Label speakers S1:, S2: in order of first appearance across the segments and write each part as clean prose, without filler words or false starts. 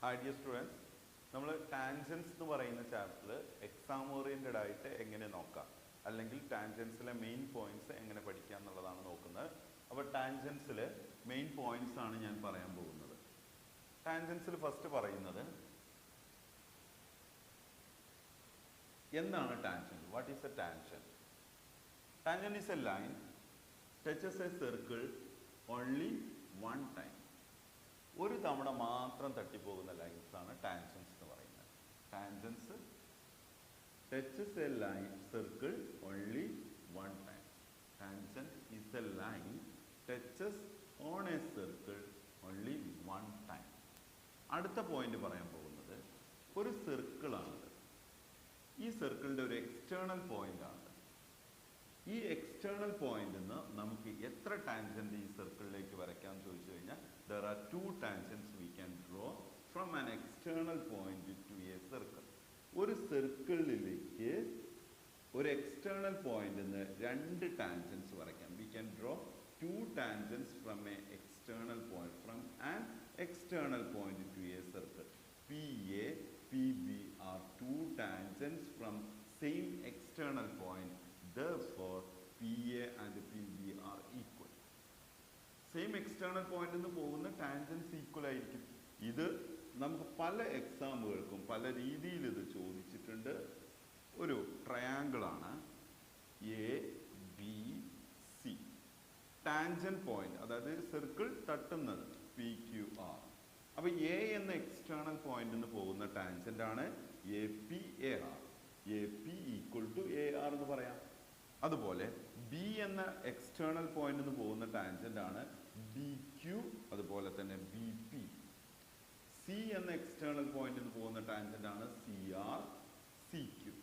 S1: Dear students, നമ്മൾ tangents എന്ന് പറയുന്ന ചാപ്റ്ററിൽ എക്സാം ഓറിയൻറ്റഡ് ആയിട്ട് എങ്ങനെ നോക്കാം, അല്ലെങ്കിൽ ടാൻജൻസിലെ മെയിൻ പോയിന്റ്സ് എങ്ങനെ പഠിക്കാം എന്നുള്ളതാണ് നോക്കുന്നത്. അപ്പോൾ ടാൻജൻസിൽ മെയിൻ പോയിന്റ്സ് ആണ് ഞാൻ പറയാൻ പോകുന്നത്. ടാൻജൻസിൽ ഫസ്റ്റ് പറയുന്നത് എന്താണ് tangent? What is A tangent? Tangent is A line touches A circle only one time. ഒരു തവണ മാത്രം തട്ടിപ്പോകുന്ന ലൈൻസ് ആണ് ടാൻജൻസ് എന്ന് പറയുന്നത്. Tangents touches A line circle only one time. Tangent is A line touches on A circle only one time. അടുത്ത point പറയാൻ പോകുന്നത് ഒരു സർക്കിളാണത്. ഈ സർക്കിളിൻ്റെ ഒരു എക്സ്റ്റേണൽ പോയിന്റ് ആണ്. ഈ എക്സ്റ്റേണൽ പോയിന്റിൽ നിന്ന് നമുക്ക് എത്ര ടാൻജൻറ്റ് ഈ സർക്കിളിലേക്ക് വരയ്ക്കാം ചോദിച്ചു കഴിഞ്ഞാൽ there are two tangents we can draw from an external point to a circle. ഒരു സർക്കിളിലേക്ക് ഒരു എക്സ്റ്റേണൽ പോയിന്റിൽ നിന്ന് രണ്ട് ടാൻജൻസ് വരയ്ക്കാം. We can draw two tangents from a external point, from an external point to a circle. PA, PB are two tangents from same external point. Therefore, PA and PB are equal. Same external പോയിന്റിൽ നിന്ന് പോകുന്ന tangents equal ആയിരിക്കും. ഇത് നമുക്ക് പല എക്സാമുകൾക്കും പല രീതിയിൽ ഇത് ചോദിച്ചിട്ടുണ്ട്. ഒരു ട്രയാങ്കിളാണ് A B C. Tangent point, അതായത് സർക്കിൾ തട്ടുന്നത് പി ക്യു ആർ. അപ്പോൾ എ എന്ന എക്സ്റ്റേണൽ പോയിന്റിൽ നിന്ന് പോകുന്ന ടാൻജൻ്റ് ആണ് A P A R. A P equal to A R എന്ന് പറയാം. അതുപോലെ ബി എന്ന എക്സ്റ്റേണൽ പോയിന്റിൽ നിന്ന് പോകുന്ന ടാൻജൻ്റ് ആണ് ബി ക്യു, അതുപോലെ തന്നെ ബി പി. സി എന്ന എക്സ്റ്റേണൽ പോയിന്റിൽ നിന്ന് പോകുന്ന ടാൻജൻ്റ് ആണ് സി ആർ, സി ക്യു.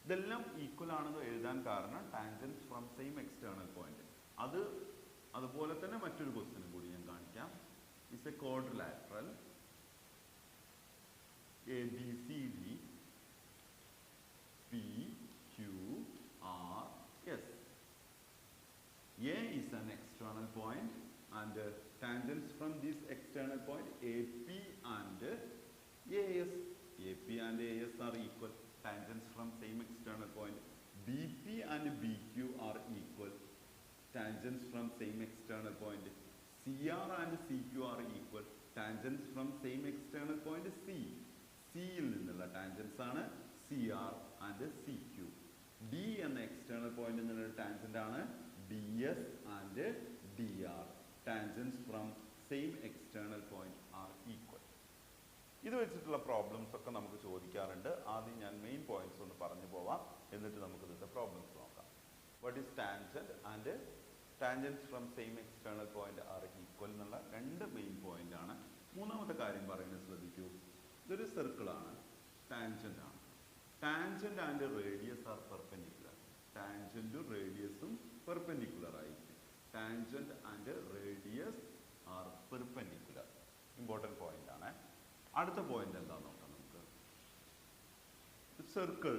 S1: ഇതെല്ലാം ഈക്വൽ ആണെന്ന് എഴുതാൻ കാരണം tangents from same external point. അതുപോലെ തന്നെ മറ്റൊരു ക്വസ്റ്റ്യനും കൂടി ഞാൻ കാണിക്കാം. It's A quadrilateral A B C D P Q R, S. A is an external point and tangents from this external point AP and AS. AP and AS are equal. Tangents from same external point. BP and BQ are equal. Tangents from same external point. CR and CQ are equal. Tangents from same external point C. C യിൽ നിന്നുള്ള tangents ആണ് CR and CQ. D എന്ന external point എന്നുള്ള tangent ആണ് D S and D R. Tangents from same external point are equal. ഇത് വെച്ചിട്ടുള്ള problems ഒക്കെ നമുക്ക് ചോദിക്കാറുണ്ട്. ആദ്യം ഞാൻ മെയിൻ പോയിന്റ്സ് ഒന്ന് പറഞ്ഞു പോവാം, എന്നിട്ട് നമുക്ക് ഇതിന്റെ പ്രോബ്ലംസ് നോക്കാം. What is tangent and tangents from same external point are equal എന്നുള്ള രണ്ട് മെയിൻ പോയിന്റ് ആണ്. മൂന്നാമത്തെ കാര്യം പറയുന്നത് ശ്രദ്ധിക്കൂ. ഇതൊരു സർക്കിളാണ്, ടാൻജന്റ് ആണ്. Tangent and radius are perpendicular. ടാൻജന്റും റേഡിയസും perpendicular ആയിരിക്കും. Tangent and radius are perpendicular. Important point ആണ്. അടുത്ത പോയിന്റ് എന്താണെന്ന് നോക്കാം നമുക്ക്. Circle,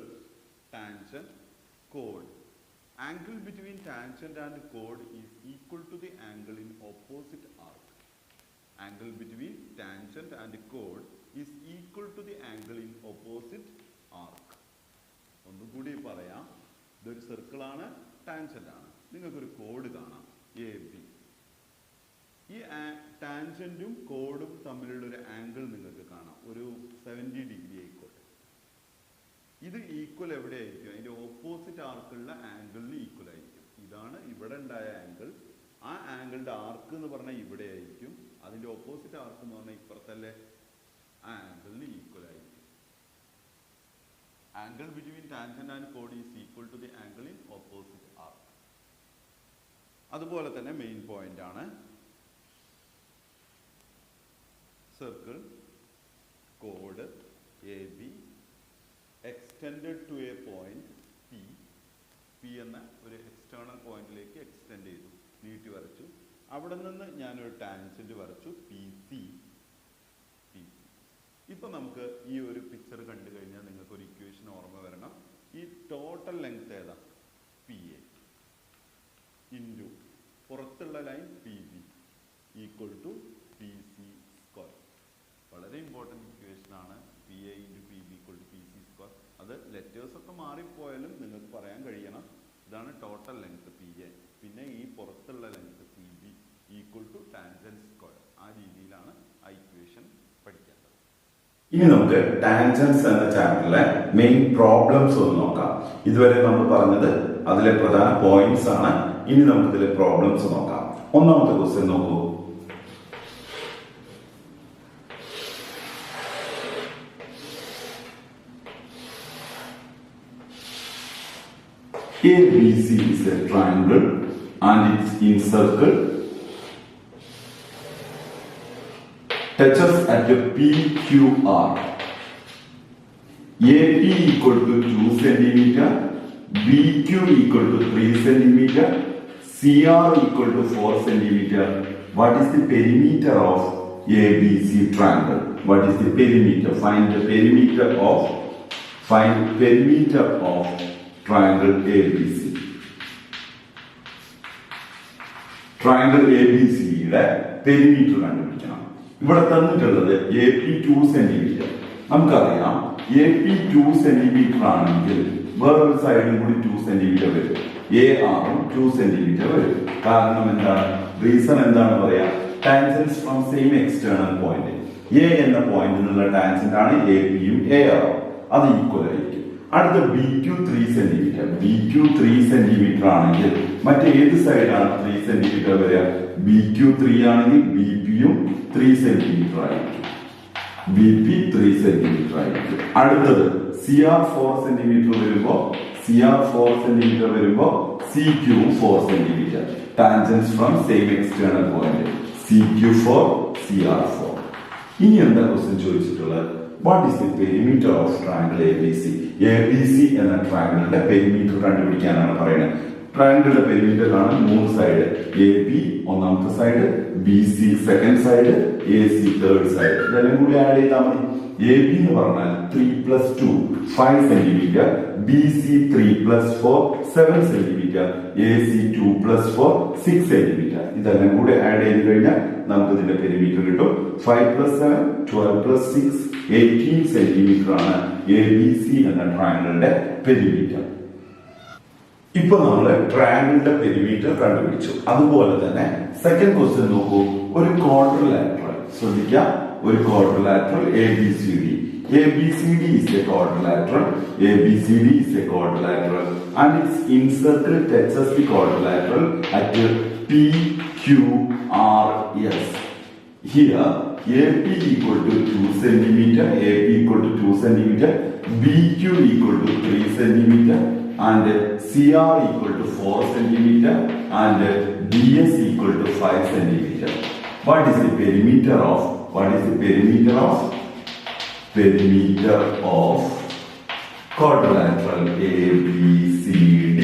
S1: tangent, code. Angle between tangent and code is equal to the angle in opposite arc. Angle between tangent and code is equal to the angle in opposite ആർക്ക്. ഒന്നുകൂടി പറയാം. ഇതൊരു സർക്കിളാണ്, tangent ആണ്. നിങ്ങൾക്കൊരു കോഡ് കാണാം A B. ഈ ടാൻജന്റും കോഡും തമ്മിലുള്ള ഒരു ആംഗിൾ നിങ്ങൾക്ക് കാണാം, ഒരു 70 ഡിഗ്രി ആയിക്കോട്ടെ. ഇത് ഈക്വൽ എവിടെയായിരിക്കും? അതിൻ്റെ ഓപ്പോസിറ്റ് ആർക്കുള്ള ആംഗിളിന് ഈക്വൽ ആയിരിക്കും. ഇതാണ് ഇവിടെ ഉണ്ടായ ആംഗിൾ. ആ ആംഗിളിൻ്റെ ആർക്ക് എന്ന് പറഞ്ഞാൽ ഇവിടെ ആയിരിക്കും. അതിൻ്റെ ഓപ്പോസിറ്റ് ആർക്ക് എന്ന് പറഞ്ഞാൽ ഇപ്പുറത്തല്ലേ, ആ ആംഗിളിന് ഈക്വൽ ആയിരിക്കും. Angle between tangent and chord is equal to the angle in opposite arc. അതുപോലെ തന്നെ മെയിൻ പോയിന്റ് ആണ് സർക്കിൾ, കോഡ് A B extended to a point P. P എന്ന ഒരു എക്സ്റ്റേണൽ പോയിന്റിലേക്ക് എക്സ്റ്റെൻഡ് ചെയ്തു, നീട്ടി വരച്ചു. അവിടെ നിന്ന് ഞാനൊരു ടാൻജന്റ് വരച്ചു പി സി. ഇപ്പം നമുക്ക് ഈ ഒരു പിക്ചർ കണ്ടു കഴിഞ്ഞാൽ നിങ്ങൾക്ക് ഒരു ഇക്വേഷൻ ഓർമ്മ വരണം. ഈ ടോട്ടൽ ലെങ്ത് ഏതാ? പി എ ഇൻറ്റു പുറത്തുള്ള line P B equal to P C square. അത് ലെറ്റേഴ്സൊക്കെ മാറിപ്പോയാലും നിങ്ങൾക്ക് പറയാൻ കഴിയണം ഇതാണ് ടോട്ടൽ ലെങ്ത് പി എ, പിന്നെ ഈ പുറത്തുള്ള length P B equal to tangent square. ആ രീതിയിലാണ് ആ ഇക്വേഷൻ പഠിക്കേണ്ടത്. ഇനി നമുക്ക് ടാൻജൻസ് എന്ന ചാപ്റ്ററിലെ മെയിൻ പ്രോബ്ലംസ് ഒന്ന് നോക്കാം. ഇതുവരെ നമ്മൾ പറഞ്ഞത് അതിലെ പ്രധാന പോയിന്റ്സ് ആണ്. ഇനി നമുക്ക് ഇതിലെ പ്രോബ്ലംസ് നോക്കാം. ഒന്നാമത്തെ ക്വസ്റ്റ്യൻ നോക്കൂ. ABC is a triangle and its incircle touches at a PQR. AP equal to 2 centimeter, BQ equal to 3 centimeter, CR equal to 4 centimeter. What is the perimeter of ABC triangle? What is the perimeter? Find the perimeter of triangle ABC. Triangle ABC യുടെ perimeter കണ്ടുപിടിക്കണം. ഇവിടെ തന്നിട്ടുള്ളത് AP 2 centimetre. നമുക്കറിയാം AP 2 centimetre ആണെങ്കിൽ വേറൊരു സൈഡിൽ കൂടി 2 centimetre വരും. AR 2 സെന്റിമീറ്റർ വരും. കാരണം എന്താണ്? റീസൺ എന്താണ് പറയാ? Tangents from same external point. A എന്ന പോയിന്റിൽ നിന്നുള്ള ടാൻജന്റ് ആണ് APയും AR. അത് ഈക്വൽ ആയിരിക്കും. അടുത്ത BQ 3 സെന്റിമീറ്റർ. BQ 3 സെന്റിമീറ്റർ ആണെങ്കിൽ മറ്റേത് സൈഡാണ് 3 സെന്റിമീറ്റർ വരിക? BQ 3 ആണെങ്കിൽ BPയും 3 സെന്റിമീറ്റർ ആയിരിക്കും. BP 3 സെന്റിമീറ്റർ ആയിരിക്കും. അടുത്തത് CR 4 സെന്റിമീറ്റർ വരുമ്പോ CQ 4 centimetre. Tangents from same external point. CQ 4 CR 4. ഇനി എന്താ ക്വസ്റ്റ്യൻ ചോദിച്ചിട്ടുള്ളത്? What is the perimeter of triangle ABC? ABC എന്ന ട്രയാങ്കിളിന്റെ പെരിമീറ്റർ കണ്ടുപിടിക്കാനാണ് പറയുന്നത്. ട്രയാങ്കിളിന്റെ പെരിമീറ്റർ ആണ് 3 സൈഡ്. AB ഒന്നാമത്തെ side, BC second side, AC third side. ഇതെല്ലാം കൂടി ആഡ് ചെയ്താൽ മതി. AB എന്ന് പറഞ്ഞാൽ 3 + 2 5 centimetre, BC 3 + 4 7 centimetre, AC 2 + 4 6 centimetre. ഇതെല്ലാം കൂടി ആഡ് ചെയ്ത് കഴിഞ്ഞാൽ നമുക്ക് ഇതിന്റെ പെരിമീറ്റർ കിട്ടും. 5 + 7 12 + 6 18 സെന്റിമീറ്റർ ആണ് ABC എന്ന ട്രയാങ്കിളിന്റെ പെരിമീറ്റർ. ഇപ്പൊ നമ്മൾ ട്രയാങ്കിളിന്റെ പെരിമീറ്റർ കണ്ടുപിടിച്ചു. അതുപോലെ തന്നെ സെക്കൻഡ് ക്വസ്റ്റ്യൻ നോക്കൂ. ഒരു ക്വാഡ്രിലാറ്ററൽ ശ്രദ്ധിക്കാം. ഒരു quadrilateral ABCD. ABCD is a quadrilateral. ABCD is a quadrilateral and its incircle touches the quadrilateral at PQRS. Here AP equal to 2 centimeter, AP equal to 2 centimeter, BQ equal to 3 centimeter, and CR equal to 4 centimeter, and DS equal to 5 centimeter. What is the perimeter of? Perimeter of quadrilateral ABCD.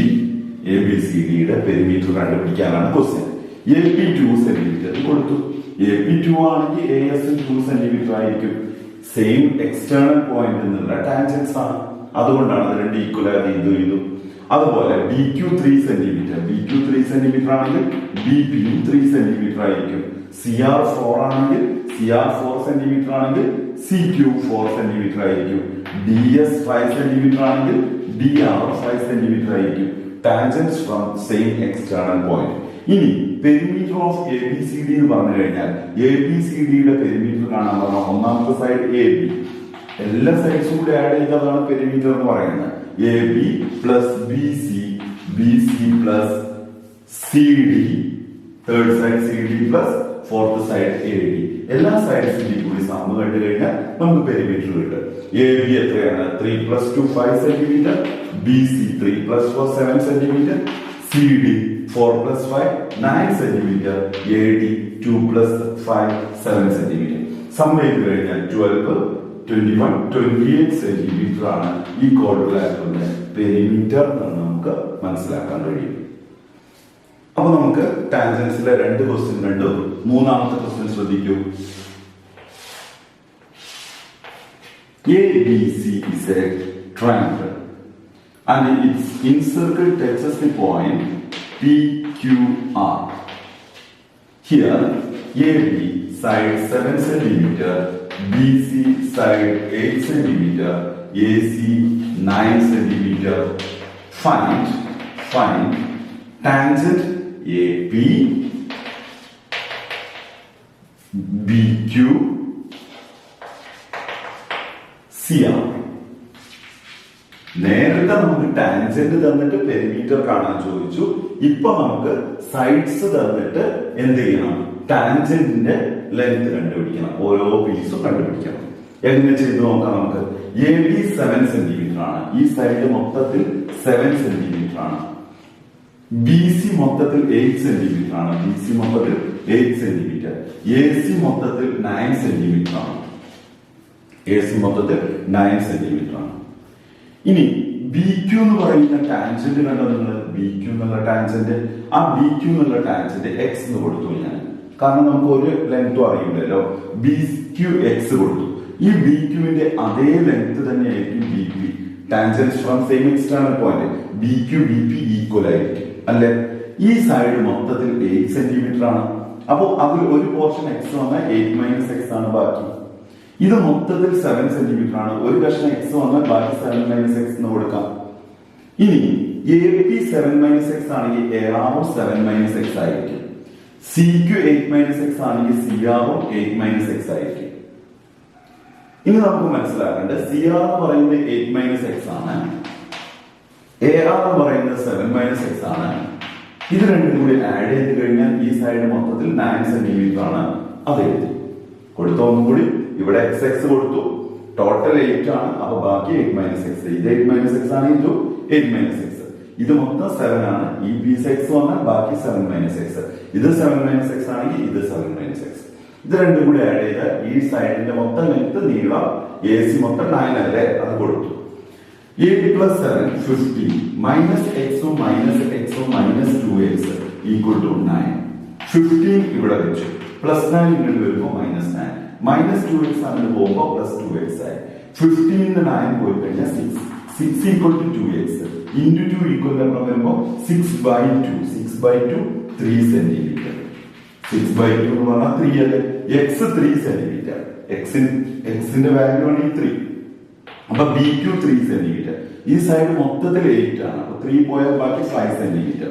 S1: ABCD യുടെ perimeter കണ്ടുപിടിക്കാനാണ് question. AP 2 centimetre കൊടുത്തു. AP 2 ആണെങ്കിൽ AS 2 centimetre ആയിരിക്കും. Same external point എന്നുള്ള tangents ആണ്. അതുകൊണ്ടാണ് അത് രണ്ട് equal ആയത് ചെയ്തു. അതുപോലെ BQ 3 സെന്റിമീറ്റർ. BQ 3 സെന്റിമീറ്റർ ആണെങ്കിൽ BPയും 3 സെന്റിമീറ്റർ ആയിരിക്കും. CR 4 ആണെങ്കിൽ CR 4 സെന്റിമീറ്റർ ആണെങ്കിൽ CQ 4 സെന്റിമീറ്റർ ആയിരിക്കും. DS 5 സെന്റിമീറ്റർ ആണെങ്കിൽ DR 5 സെന്റിമീറ്റർ ആയിരിക്കും. Tangents from same external point. ഇനി പെരിമീറ്റർ ഓഫ് ABCD എന്ന് പറഞ്ഞു കഴിഞ്ഞാൽ ABCDയുടെ പെരിമീറ്റർ കാണാൻ പറഞ്ഞാൽ ഒന്നാമത്തെ സൈഡ് AB, എല്ലാ സൈഡ്സും കൂടി ആഡ് ചെയ്തതാണ് പെരിമീറ്റർ എന്ന് പറയുന്നത്. AB + BC, BC + CD, third side CD + fourth side AD. എല്ലാ സൈഡ്സിന്റെയും കൂടി സം കണ്ടു കഴിഞ്ഞാൽ നമുക്ക് പെരിമീറ്റർ കിട്ടും. AB എത്രയാണ്? 3 + 2 5 centimetre, BC 3 + 4 7 centimetre, CD 4 + 5 9 centimetre, AD 2 + 5 7 centimetre. Sum ചെയ്ത് കഴിഞ്ഞാൽ 12 21 28 സെന്റിമീറ്റർ ആണ് ഈ ക്വാഡ്രിലാറ്ററലിന്റെ പെരിമീറ്റർ എന്ന് നമുക്ക് മനസ്സിലാക്കാൻ കഴിയും. അപ്പൊ നമുക്ക് ടാൻജൻസിലെ രണ്ട് ക്വസ്റ്റ്യൻ കണ്ടു. മൂന്നാമത്തെ ക്വസ്റ്റ്യൻ ശ്രദ്ധിക്കൂ. ABC is a triangle and its incircle touches the point PQR. Here AB side 7 centimeter, BC side 8 centimeter, AC 9 centimeter. Find tangent AP, BQ, CR. നേരത്തെ നമുക്ക് ടാൻജന്റ് തന്നിട്ട് പെരിമീറ്റർ കാണാൻ ചോദിച്ചു. ഇപ്പൊ നമുക്ക് സൈഡ്സ് തന്നിട്ട് എന്ത് ചെയ്യണം? ടാൻജന്റിന്റെ ലെങ്ത് കണ്ടുപിടിക്കണം. ഓരോ പീസും കണ്ടുപിടിക്കണം. എങ്ങനെ ചെയ്തു നോക്കാം നമുക്ക്? AB 7 സെന്റിമീറ്റർ ആണ്. ഈ സൈഡ് മൊത്തത്തിൽ 7 സെന്റിമീറ്റർ ആണ്. BC മൊത്തത്തിൽ 8 സെന്റിമീറ്റർ ആണ്. BC മൊത്തത്തിൽ 8 സെന്റിമീറ്റർ. AC മൊത്തത്തിൽ 9 സെന്റിമീറ്റർ ആണ്. AC മൊത്തത്തിൽ 9 സെന്റിമീറ്റർ ആണ്. ഇനി BQ എന്ന് പറയുന്ന ടാൻജന്റ് കണ്ടോ നിങ്ങൾ? BQ എന്നുള്ള ടാൻജന്റ്, ആ BQ എന്നുള്ള ടാൻജന്റ് X എന്ന് കൊടുത്തു ഞാൻ. കാരണം നമുക്ക് ഒരു ലെങ്ത്തും അറിയില്ലല്ലോ. BQ X കൊടുത്തു. ഈ BQവിന്റെ അതേ ലെങ്ത് തന്നെയായിരിക്കും BP. Tangent from same external point. BQ BP equal ആയിരിക്കും അല്ലെ? ഈ സൈഡ് മൊത്തത്തിൽ 8 സെന്റിമീറ്റർ ആണ്. അപ്പോൾ അതിൽ ഒരു പോർഷൻ X വന്നാൽ 8 - X ആണ് ബാക്കി. ഇത് മൊത്തത്തിൽ 7 സെന്റിമീറ്റർ ആണ്. ഒരു കഷ്ണം X വന്നാൽ ബാക്കി 7 - X എന്ന് കൊടുക്കാം. ഇനി AP 7 - X ആണെങ്കിൽ AR 7 - X ആയിരിക്കും. CQ 8 - X ആണെങ്കിൽ CR 8 - X ആയിരിക്കും. ഇനി നമുക്ക് മനസ്സിലാക്കേണ്ടത് CR എന്ന് പറയുന്നത് 8 - X ആണ്. AR എന്ന് പറയുന്നത് 7 - X ആണ്. ഇത് രണ്ടും കൂടി ആഡ് ചെയ്ത് കഴിഞ്ഞാൽ ഈ സൈഡ് മൊത്തത്തിൽ 9 സെന്റിമീറ്റർ ആണ്. അത് എഴുതി കൊടുത്തു. ഒന്നും കൂടി ഇവിടെ XX കൊടുത്തു. ടോട്ടൽ 8 ആണ്. അപ്പൊ ബാക്കി 8 - X. ഇത് 8 - X ആണ്. ഇത് 8 - X. ഇത് മൊത്തം 7 ആണ്. ഈ പീസ് X വന്നാൽ ബാക്കി 7 - X. ഇത് 7 - X ആണെങ്കിൽ ഇത് 7 - X. ഇത് രണ്ടും കൂടി ആഡ് ചെയ്ത് ഈ സൈഡിന്റെ മൊത്തം ലെങ്ത് നീളം AC മൊത്തം 9 അല്ലേ? അത് കൊടുത്തു. 8 + 7 15 - X ഉം -X ഉം -2X ഈക്വൽ ടു 9. 15 ഇവിടെ വെച്ചു. +9 ഇങ്ങോട്ട് വരുമ്പോൾ -9. -2X അങ്ങോട്ട് പോകുമ്പോൾ +2X ആയി. 15 9 പോയി കഴിഞ്ഞാൽ 6 equal to 2X. Into 2 equal വരുമ്പോൾ 6/2. 6/2 3 സെന്റിമീറ്റർ. 6/2 എന്ന് പറഞ്ഞാൽ 3 അല്ലേ? X 3 centimetre. Xന്റെ വാല്യൂ ആണ് ഈ 3. അപ്പൊ BQ 3 സെന്റിമീറ്റർ. ഈ സൈഡ് മൊത്തത്തിൽ 8 ആണ്. അപ്പൊ 3 പോയാൽ ബാക്കി 5 സെന്റിമീറ്റർ.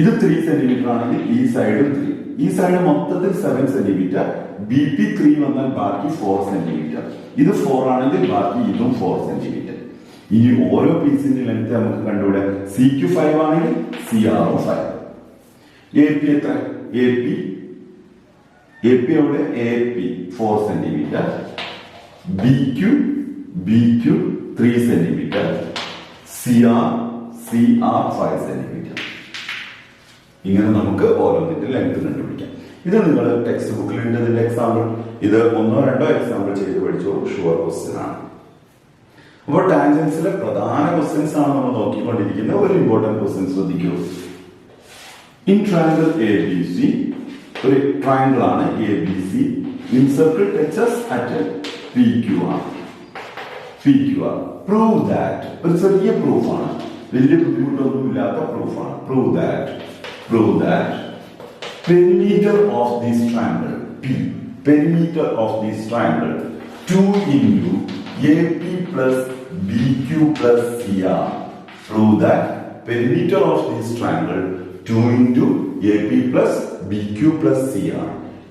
S1: ഇത് 3 സെന്റിമീറ്റർ ആണെങ്കിൽ ഈ സൈഡും 3. ഈ സൈഡ് മൊത്തത്തിൽ 7 സെന്റിമീറ്റർ. BP 3 വന്നാൽ ബാക്കി 4 സെന്റിമീറ്റർ. ഇത് 4 ആണെങ്കിൽ ബാക്കി ഇതും 4 സെന്റിമീറ്റർ. ഇനി ഓരോ പീസിന്റെ ലെങ്ത് നമുക്ക് കണ്ടുകൂടെ? CQ 5 ആണെങ്കിൽ CR 5. AP എത്ര? AP അവിടെ AP 4 centimetre. BQ 3 centimetre. CR 5 centimetre. ഇങ്ങനെ നമുക്ക് ഓരോന്നിന്റെ ലെങ്ത് കണ്ടുപിടിക്കാം. ഇത് നിങ്ങൾ ടെക്സ്റ്റ് ബുക്കിൽ ഇതിന്റെ എക്സാമ്പിൾ, ഇത് 1-2 എക്സാമ്പിൾ ചെയ്ത് പഠിച്ചോളൂ. ഷുവർ ക്വസ്റ്റ്യൻ ആണ്. അപ്പോൾ ടാൻജൻസിലെ പ്രധാന ക്വസ്റ്റ്യൻസ് ആണ് നമ്മൾ നോക്കിക്കൊണ്ടിരിക്കുന്നത്. ഒരു ഇമ്പോർട്ടന്റ് ക്വസ്റ്റ്യൻ ശ്രദ്ധിക്കൂ. ഇൻ ട്രയാങ്കിൾ ABC, ഒരു ട്രയാങ്കിൾ ആണ് ABC. Incircle touches at PQR. Prove that. ഒരു ചെറിയ പ്രൂഫാണ്, വലിയ ബുദ്ധിമുട്ടൊന്നും ഇല്ലാത്ത പ്രൂഫാണ്. Prove that perimeter of this triangle, perimeter of this triangle 2 into AP plus BQ plus CR. Prove that perimeter of this triangle 2 into AP plus BQ plus CR.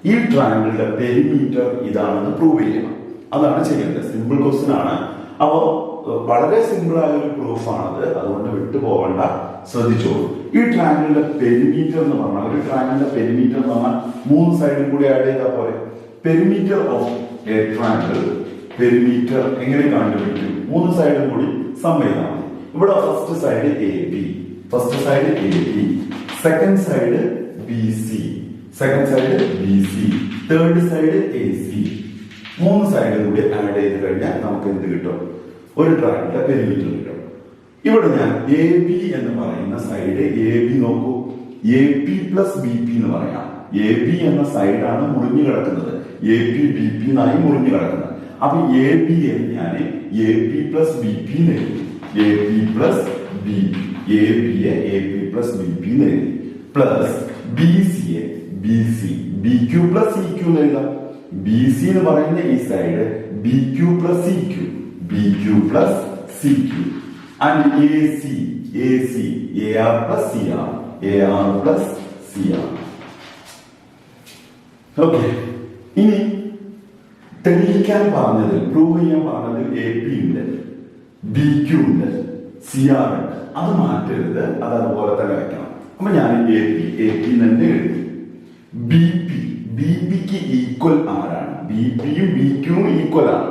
S1: ഈ ട്രയാങ്കിളിന്റെ perimeter ഇതാണെന്ന് പ്രൂവ് ചെയ്യണം. അതാണ് ചെയ്യേണ്ടത്. സിമ്പിൾ ക്വസ്റ്റ്യൻ ആണ്. അപ്പോൾ വളരെ simple ആയ ഒരു പ്രൂഫാണത്. അതുകൊണ്ട് വിട്ടുപോകണ്ട, ശ്രദ്ധിച്ചോളൂ. ഈ ട്രയാങ്കിളിന്റെ പെരിമീറ്റർ എന്ന് പറഞ്ഞാൽ, ഒരു ട്രയാങ്കിളിന്റെ പെരിമീറ്റർ എന്ന് പറഞ്ഞാൽ 3 സൈഡും കൂടി ആഡ് ചെയ്താൽ പോലെ. Perimeter of a triangle, perimeter എങ്ങനെ കണ്ടുപിടിക്കും? 3 സൈഡും കൂടി സം ചെയ്താൽ മതി. ഇവിടെ first side AB, second side BC, third side AC. 3 സൈഡും കൂടി ആഡ് ചെയ്ത് കഴിഞ്ഞാൽ നമുക്ക് എന്ത് കിട്ടും? ഒരു ട്രയാങ്കിളിന്റെ പെരിമീറ്റർ കിട്ടും. ഇവിടെ ഞാൻ AB എന്ന് പറയുന്ന സൈഡ് AB നോക്കൂ. AP പ്ലസ് BP എന്ന് പറയാം. AB എന്ന സൈഡാണ് മുറിഞ്ഞു കിടക്കുന്നത്. AP BP എന്നായി മുറിഞ്ഞു കിടക്കുന്നത്. അപ്പൊ AB ഞാൻ AP പ്ലസ് BP എന്ന് എഴുതി. AP plus BP, AB plus BP എന്ന് എഴുതി. Plus BC BQ plus CQ എന്ന് എഴുതാം. BC എന്ന് പറയുന്ന ഈ side BQ plus CQ, BQ plus CQ. And AC, AR plus CR. Okay. ഇനി തെളിയിക്കാൻ പറഞ്ഞതിൽ, പ്രൂവ് ചെയ്യാൻ പറഞ്ഞതിൽ AP ഉണ്ട്, BQ ഉണ്ട്, CR ഉണ്ട്. അത് മാറ്റരുത്, അത് അതുപോലെ തന്നെ വെക്കണം. അപ്പൊ ഞാൻ AP തന്നെ എഴുതി. BPക്ക് ഈക്വൽ ആരാണ്? BPയും BQയും ഈക്വൽ ആണ്.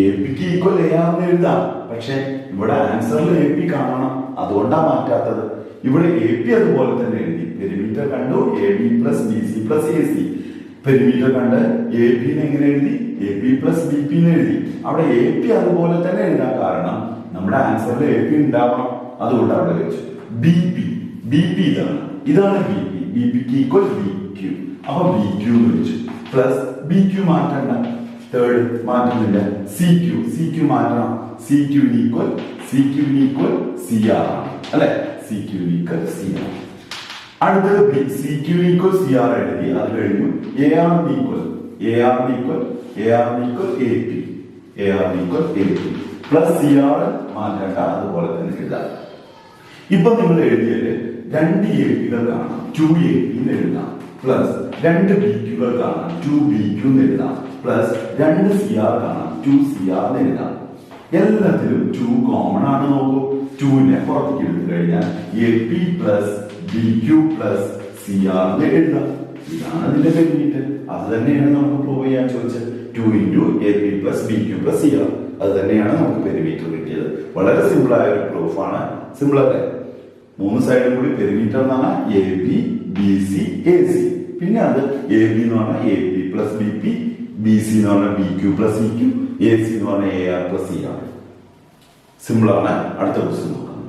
S1: APക്ക് ഈക്വൽ AR എന്ന് എഴുതാം. പക്ഷെ ഇവിടെ ആൻസറിൽ AP കാണണം, അതുകൊണ്ടാണ് മാറ്റാത്തത്. ഇവിടെ AP അതുപോലെ തന്നെ എഴുതി. പെരിമീറ്റർ കണ്ടു, AB plus BC plus AC. Perimeter കണ്ട് AP എങ്ങനെ എഴുതി? AP പ്ലസ് BP എഴുതി. അവിടെ AP അതുപോലെ തന്നെ എഴുതാൻ കാരണം നമ്മുടെ ആൻസറിൽ AP ഉണ്ടാവണം, അതുകൊണ്ട് അവിടെ വെച്ചു. BP ഇതാണ് BPക്ക് ഈക്വൽ BQ. അപ്പൊ BQ എന്ന് വെച്ചു. പ്ലസ് BQ മാറ്റണ്ട, തേർഡ് മാറ്റുന്നില്ല. CQ മാറ്റണം. CQ ഈക്വൽ CR ആണ് അല്ലെ? CQ equal CR. അടുത്തത് CQ ഈക്വൽ CR എഴുതി. അത് കഴിഞ്ഞു AR equal AP plus CR മാറ്റണ്ട, അതുപോലെ തന്നെ എഴുതാം. ഇപ്പൊ നിങ്ങൾ എഴുതിയാല് 2 APകൾ കാണാം, 2AP എന്ന് എഴുതാം. പ്ലസ് 2 BQകൾ കാണാം, 2BQ എന്ന് എഴുതാം. പ്ലസ് 2 CR കാണാം, 2CR എന്ന് എഴുതാം. എല്ലാത്തിലും 2 കോമൺ ആണ്. നോക്കൂ, 2നെ പുറത്തേക്ക് എടുത്തു കഴിഞ്ഞാൽ AP plus BQ plus CR എന്ന് എഴുതാം. ഇതാണ് അതിന്റെ പെരിമീറ്റർ. അത് തന്നെയാണ് നമുക്ക് പ്രൂവ് ചെയ്യാൻ ചോദിച്ചത്. 2 into AP plus BQ plus CR. അത് തന്നെയാണ് നമുക്ക് പെരിമീറ്റർ കിട്ടിയത്. വളരെ സിമ്പിൾ ആയ ഒരു പ്രൂഫാണ്. സിമ്പിൾ അല്ലേ? 3 സൈഡും കൂടി പെരിമീറ്റർ എന്ന് പറഞ്ഞാൽ AB BC AC. പിന്നെ അത് AB എന്ന് പറഞ്ഞാൽ AP പ്ലസ് BP, BC എന്ന് പറഞ്ഞാൽ BQ പ്ലസ് CQ, AC എന്ന് പറഞ്ഞാൽ AR പ്ലസ് CR. സിമ്പിൾ ആണ്. അടുത്ത ക്വസ്റ്റ്യൻ നോക്കാം.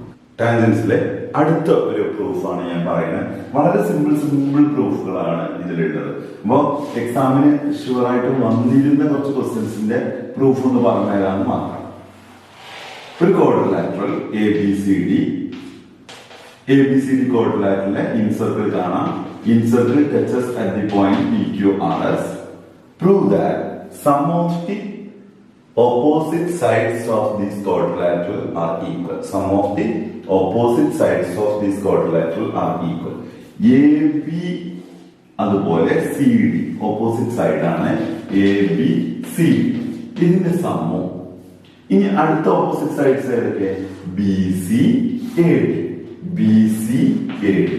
S1: ടാൻജൻസിലെ അടുത്ത ഒരു പ്രൂഫാണ് ഞാൻ പറയുന്നത്. വളരെ സിമ്പിൾ പ്രൂഫുകളാണ് ഇതിലുള്ളത്. അപ്പോ എക്സാമിന് ഷുവറായിട്ട് വന്നിരുന്ന കുറച്ച് ക്വസ്റ്റ്യൻസിന്റെ പ്രൂഫ് എന്ന് പറഞ്ഞുതരാന്ന് മാത്രം. ഒരു ക്വാഡ്രിലാറ്ററൽ ABCD ക്വാഡ്രിലാറ്ററലിനെ ഇൻസർക്കിൾ കാണാം. Incircle touches at the point PQRS. Prove that some of the opposite sides of this quadrilateral are equal. Some of the opposite sides of this quadrilateral are equal. AB അതുപോലെ CD opposite side ആണ്. ABCD ഇതിന്റെ സമ്മോ. ഇനി അടുത്ത opposite sides ഏതൊക്കെ? BCAD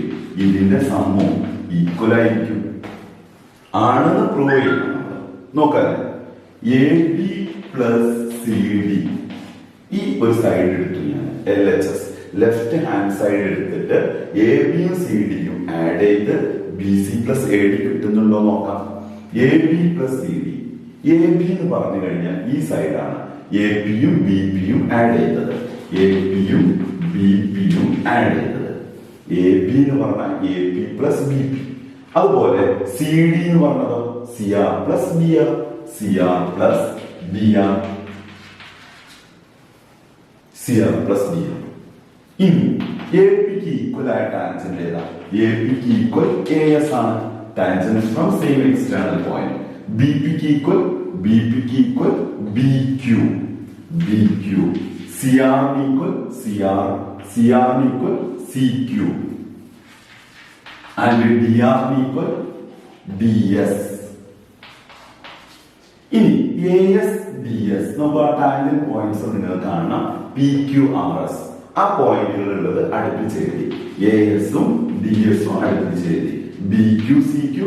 S1: ഇതിന്റെ സമ്മോ equal ആയിരിക്കും ആണെന്ന് prove ചെയ്യണം. നോക്കാം. AB പ്ലസ് CD ഈ ഒരു സൈഡ് എടുത്തു ഞാൻ, LHS ലെഫ്റ്റ് ഹാൻഡ് സൈഡ് എടുത്തിട്ട് ABയും CDയും ആഡ് ചെയ്ത് BC പ്ലസ് AD കിട്ടുന്നുണ്ടോ നോക്കാം. AB plus CD. AB എന്ന് പറഞ്ഞു കഴിഞ്ഞാൽ ഈ സൈഡാണ്. ABയും BPയും ആഡ് ചെയ്തത്. ABയും BPയും ആഡ് ചെയ്തത്. AB എന്ന് പറഞ്ഞാൽ AP പ്ലസ് BP. അതുപോലെ CD എന്ന് പറഞ്ഞതോ CR plus BR, CR plus BR, CR plus BR. ഇനി APക്ക് ഈക്വൽ ആയ ടാൻജന്റ് ഏതാ? APക്ക് ഈക്വൽ AS ആണ്. Tangent from same external point. BPക്ക് equal BQ. CR equal CR equal CQ. and DR equal DS. ഇനി AS DS നമുക്ക് ആ ടാൻജന്റ് പോയിന്റ്സ് നിങ്ങൾ കാണണം. PQRS ആ പോയിന്റുകൾ ഉള്ളത് അടുപ്പിച്ച് എഴുതി. ASഉം DSഉം അടുപ്പിച്ച് എഴുതി. BQCQ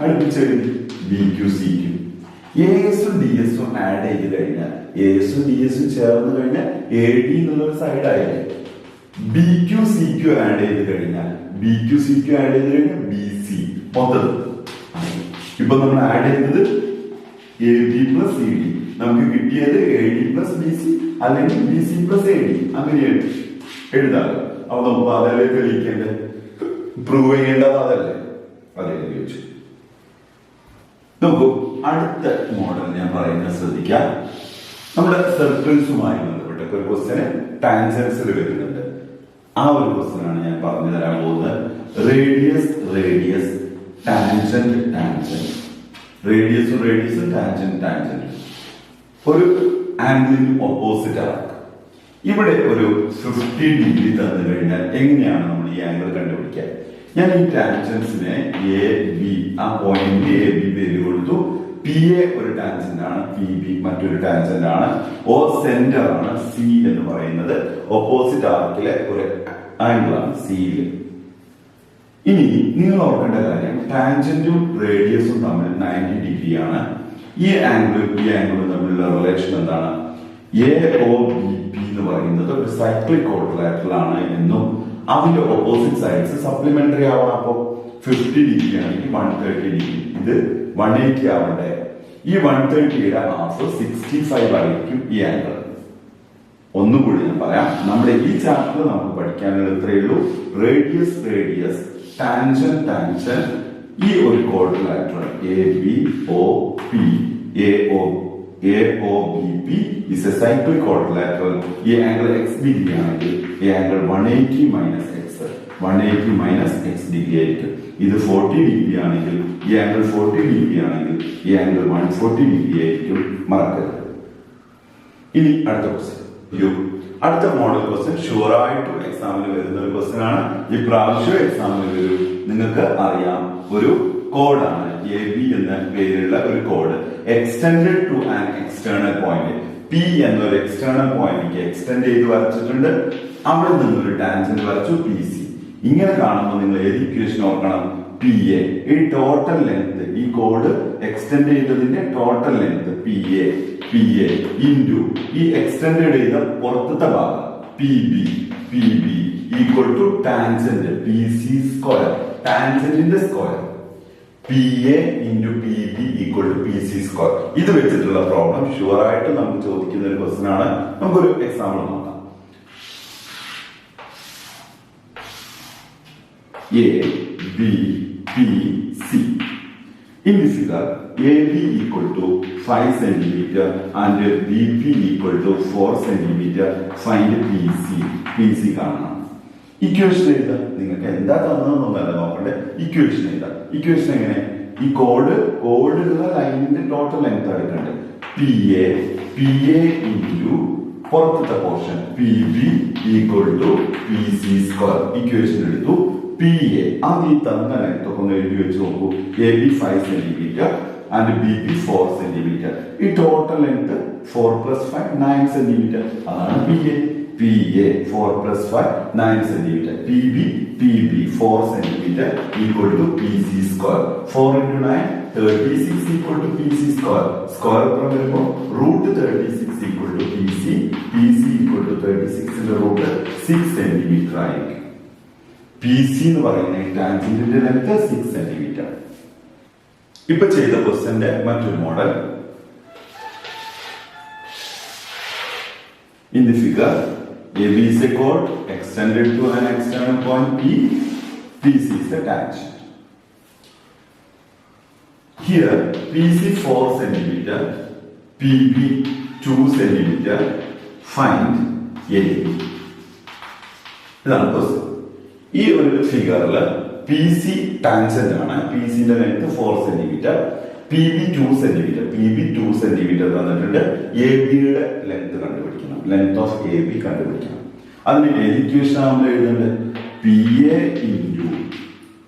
S1: അടുപ്പിച്ച് എഴുതി. BQCQ. ASഉം DSഉം ആഡ് ചെയ്ത് കഴിഞ്ഞാൽ ASഉം DSഉം ചേർന്ന് കഴിഞ്ഞാൽ AD എന്നുള്ള ഒരു സൈഡ് ആയില്ലേ. BQCQ ആഡ് ചെയ്ത് കഴിഞ്ഞാൽ BC മൊത്തം. ഇപ്പൊ നമ്മൾ ആഡ് ചെയ്തത് AB പ്ലസ് CD. നമുക്ക് കിട്ടിയത് AD പ്ലസ് BC അല്ലെങ്കിൽ BC പ്ലസ് AD. അങ്ങനെ എഴുതാം. അപ്പൊ നമുക്ക് അതല്ലേ തെളിയിക്കേണ്ടത്, പ്രൂവ് ചെയ്യേണ്ടത് അതല്ലേ, അതെ ചോദിച്ചു. നോക്കൂ, അടുത്ത മോഡൽ ഞാൻ പറയുന്നത് ശ്രദ്ധിക്കാം. നമ്മുടെ സർക്കിൾസുമായി ബന്ധപ്പെട്ട ഒരു ക്വസ്റ്റ്യന് ടാൻജൻസിൽ വരുന്നുണ്ട്. ആ ഒരു ക്വസ്റ്റ്യൻ ആണ് ഞാൻ പറഞ്ഞു തരാൻ പോകുന്നത്. Radius tangent. റേഡിയസും ടാൻജന്റ്. ഒരു ആംഗിൾ ഇൻ ഓപ്പോസിറ്റ് ആർക്ക്. ഇവിടെ ഒരു 50 ഡിഗ്രി തന്നു കഴിഞ്ഞാൽ എങ്ങനെയാണ് നമ്മൾ ഈ ആംഗിൾ കണ്ടുപിടിക്കുക? ഞാൻ ഈ ടാൻജൻസിനെ എ ബി, ആ പോയിന്റ് എ ബി പേര് കൊടുത്തു. പി എ ഒരു ടാൻജന്റ് ആണ്, പി ബി മറ്റൊരു ടാൻജന്റ് ആണ്, ഓ സെന്റർ ആണ്, സി എന്ന് പറയുന്നത് ഓപ്പോസിറ്റ് ആർക്കിലെ ഒരു ആംഗിൾ ആണ് സിയിൽ. ഇനി നിങ്ങൾ ഓർക്കേണ്ട കാര്യം, ടാൻജന്റും റേഡിയസും തമ്മിൽ 90 ഡിഗ്രി ആണ്. ഈ ആംഗിളും ഈ ആംഗിളും തമ്മിലുള്ള റിലേഷൻ എന്താണ്? എ ഒ ബി പി എന്ന് പറയുന്നത് ഒരു സൈക്ലിക് ക്വാഡ്രിലാറ്ററൽ ആണ് എന്നും അതിന്റെ ഓപ്പോസിറ്റ് സൈഡ്സ് സപ്ലിമെന്ററി ആവണം. അപ്പോ 50 ഡിഗ്രി ആണെങ്കിൽ 130 ഡിഗ്രി, ഇത് 180 ആവണ്ടേ? ഈ 130യുടെ ഹാഫ് 65 ആയിരിക്കും ഈ ആംഗിൾ. ഒന്നുകൂടി ഞാൻ പറയാം, നമ്മുടെ ഈ ചാപ്റ്റർ നമുക്ക് പഠിക്കാനുള്ള ഇത്രയേ ഉള്ളൂ. റേഡിയസ് റേഡിയസ്, ടാൻജന്റ് ടാൻജന്റ്, ഈ ഒരു quadrilateral A B O P, A O B P is a cyclic quadrilateral. ഈ ആംഗിൾ x ഡിഗ്രി ആണെങ്കിൽ ഈ angle 180 minus X, 180 minus X degree ആയിരിക്കും. ഇത് 40 ഡിഗ്രി ആണെങ്കിൽ ഈ ആംഗിൾ 40 ഡിഗ്രി ആണെങ്കിൽ ഈ ആംഗിൾ 140 ഡിഗ്രി ആയിരിക്കും. മറക്കരുത്. ഇനി അടുത്ത ക്വസ്റ്റ്യൻ, അടുത്ത മോഡൽ ക്വസ്റ്റ്യൻ ഷുവർ ആയിട്ടും എക്സാമിന് വരുന്ന ഒരു ക്വസ്റ്റ്യൻ ആണ്. ഈ പ്രാവശ്യം എക്സാമിന് വരും. നിങ്ങൾക്ക് അറിയാം, ഒരു കോഡാണ് എ ബി എന്ന പേരുള്ള ഒരു കോഡ്, extended to an external point. P എന്നൊരു എക്സ്റ്റേണൽ പോയിന്റിലേക്ക് എക്സ്റ്റെൻഡ് ചെയ്ത് വരച്ചിട്ടുണ്ട്. അവിടെ നിന്നൊരു ടാൻജന്റ് വരച്ചു പി സി. ഇങ്ങനെ കാണുമ്പോൾ നിങ്ങൾ ഏത് ഇക്വേഷൻ ഓർക്കണം? പി എ, ഈ ടോട്ടൽ ലെങ്ത്, ഈ കോഡ് എക്സ്റ്റെൻഡ് ചെയ്തതിന്റെ total length P A into ഈ എക്സ്റ്റെൻഡ് ചെയ്ത പുറത്തത്തെ ഭാഗം P B equal to tangent P C square, ടാൻജന്റിന്റെ square. P A into P B equal to P C square. ഇത് വെച്ചിട്ടുള്ള പ്രോബ്ലം ഷുവർ ആയിട്ട് നമുക്ക് ചോദിക്കുന്ന ഒരു ക്വസ്റ്റ്യൻ ആണ്. നമുക്കൊരു എക്സാമ്പിൾ നോക്കാം. A, B, P, C. In this figure, AB equal to 5 centimeter and BP equal to 4 centimeter. Find PC. PC കാണണം. ഇക്വേഷൻ എഴുതാം. നിങ്ങൾക്ക് എന്താ തന്നതെന്നൊന്നല്ല നോക്കണ്ടേ, ഇക്വേഷൻ എഴുതാം. ഇക്വേഷൻ എങ്ങനെ? ഈ കോഡുള്ള ലൈനിന്റെ ടോട്ടൽ ലെങ്ത് എടുക്കണ്ടേ? പി എ ഇൻറ്റു പുറത്തത്തെ portion P B equal to P C square. Equation എടുത്തു. പി എ ആദ്യം ഈ തന്ന ലെങ്ത് ഒക്കെ ഒന്ന് എഴുതി വെച്ച് നോക്കൂ. A B 5 centimetre and B B 4 centimetre. ഈ ടോട്ടൽ ലെങ്ത് 4 + 5 9 സെന്റിമീറ്റർ. അതാണ് P A. P A 4 + 5 9 centimetre. P B 4 centimetre equal to P C square. 4 × 9 36 equal to P C square. Square എത്ര വരുമ്പോൾ √36 equal to P C equal to 36ന്റെ root 6 centimetre ആയിരിക്കും. P C എന്ന് പറയുന്ന ടാൻജന്റിന്റെ length 6 centimetre. ഇപ്പൊ ചെയ്ത ക്വസ്റ്റ്യന്റെ മറ്റൊരു model. In the figure, AB is a chord extended to an external point P. PC is a tangent. Here, PC 4 centimeter, PB 2 centimeter. Find AB. ഇതാണ് question. ഈ ഒരു ഫിഗറിൽ പി സി ടാൻജന്റ് ആണ്. P സിന്റെ length 4 centimetre, P B 2 centimetre തന്നിട്ടുണ്ട്. A ബിയുടെ length കണ്ടുപിടിക്കണം, length of A B കണ്ടുപിടിക്കണം. അതിന് ഏത് ഇക്വേഷൻ ആകുമ്പോൾ എഴുതേണ്ടത്? P A into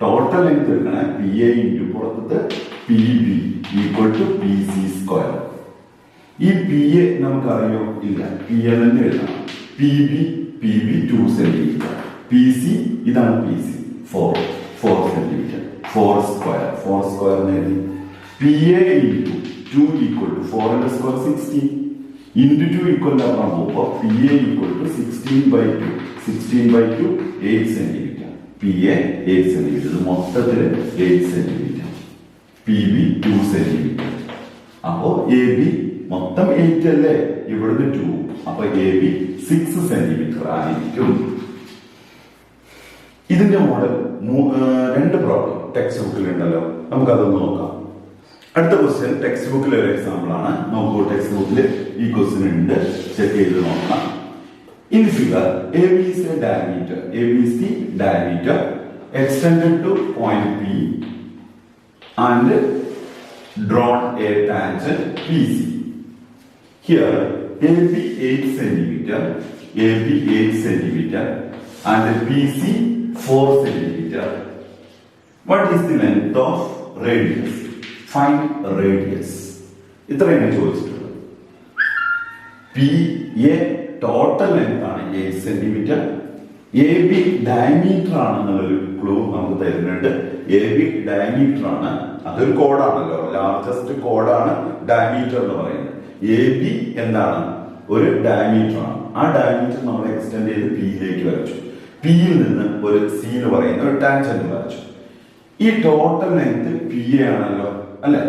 S1: total length എടുക്കണേ, പി എ ഇൻറ്റു പുറത്തത് P B equal to P C square. ഈ പി എ നമുക്കറിയോ? ഇല്ല. പി എ തന്നെ എഴുതണം. P B 2 centimetre. P C ഇതാണ് പി സി 4 സെന്റിമീറ്റർ. 4 സ്ക്വയർ എഴുതി. P A into 2 equal to 4 square 16 into 2 equal ആക്കാൻ പോകുമ്പോൾ P A equal to 16/2 8 centimetre. P A 8 centimetre. ഇത് മൊത്തത്തിൽ 8 സെന്റിമീറ്റർ. P B 2 centimetre. അപ്പോ A B മൊത്തം 8 അല്ലേ, ഇവിടുന്ന് 2. അപ്പൊ എ ബി 6 സെന്റിമീറ്റർ ആയിരിക്കും. ഇതിന്റെ മോഡൽ 2 പ്രോബ്ലം ടെക്സ്റ്റ് ബുക്കിൽ ഉണ്ടല്ലോ, നമുക്കതൊന്ന് നോക്കാം. അടുത്ത ക്വസ്റ്റ്യൻ ടെക്സ്റ്റ് ബുക്കിലെ ഒരു എക്സാമ്പിൾ ആണ്. നോക്കൂ, ടെക്സ്റ്റ് ബുക്കിൽ ഈ ക്വസ്റ്റ്യൻ ഉണ്ട്, ചെക്ക് ചെയ്ത് നോക്കാം. In figure A B is a diameter. AB is the diameter extended to point P and drawn a tangent PC. Here AB 8 centimeter, AB 8 centimeter, and BC 4 centimeter. What is the length of radius? Find radius. ഇത്രയാണ് ചോദിച്ചിട്ടുള്ളത്. PA total length ആണ് 8 centimetre. AB diameter ആണെന്നുള്ളൊരു clue നമുക്ക് തരുന്നുണ്ട്. AB diameter ആണ്, അതൊരു കോഡാണല്ലോ, largest കോഡാണ് diameter എന്ന് പറയുന്നത്. AB എന്താണ്? ഒരു ഡയമീറ്റർ ആണ്. ആ ഡയമീറ്റർ നമ്മൾ എക്സ്റ്റെൻഡ് ചെയ്ത് പിയിലേക്ക് വരച്ചു. പിയിൽ നിന്ന് ഒരു സി എന്ന് പറയുന്ന ഒരു ടാൻജന്റ് വരച്ചു. ഈ ടോട്ടൽ ലെങ്ത് PA ആണല്ലോ, അല്ലെ?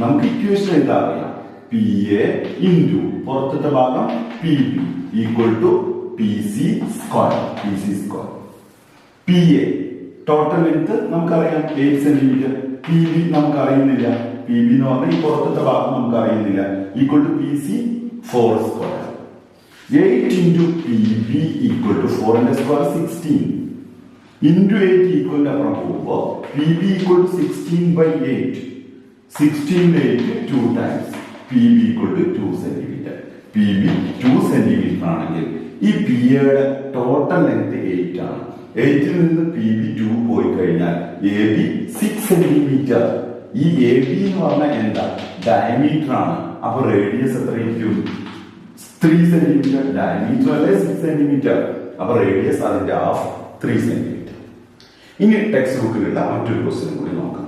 S1: നമുക്ക് ഇക്വേഷൻ എന്താ അറിയാം? PA ഇൻറ്റു പുറത്തത്തെ ഭാഗം PB equal to PC square. PC square. PA total length നമുക്കറിയാം 8 സെന്റിമീറ്റർ. PB നമുക്ക് അറിയുന്നില്ല. PB എന്ന് പറഞ്ഞാൽ ഈ പുറത്തത്തെ ഭാഗം നമുക്ക് അറിയുന്നില്ല. Equal to PC 4 square. 8 into PB equal to 4 square 16 into 8 ഈക്വലിന്റെ അപ്പുറം പോകുമ്പോൾ PB equal to 16/8. 16/8 2 times. PB equal to 2 centimetre. PB 2 centimetre ആണെങ്കിൽ ഈ PA ടോട്ടൽ ലെങ്ത് 8 ആണ്. 8 നിന്ന് PB 2 പോയി കഴിഞ്ഞാൽ AB 6 സെന്റിമീറ്റർ. ഈ AB എന്ന് പറഞ്ഞാൽ എന്താ? ഡയമീറ്റർ ആണ്. അപ്പൊ റേഡിയസ് എത്രയായിരിക്കും? 3 സെന്റിമീറ്റർ. ഡയമീറ്റർ അല്ലേ 6 സെന്റിമീറ്റർ. അപ്പൊ റേഡിയസ് അതിന്റെ ഹാഫ് 3 സെന്റിമീറ്റർ. ഇനി ടെക്സ്റ്റ് ബുക്കിലുള്ള മറ്റൊരു ക്വസ്റ്റ്യൻ കൂടി നോക്കാം.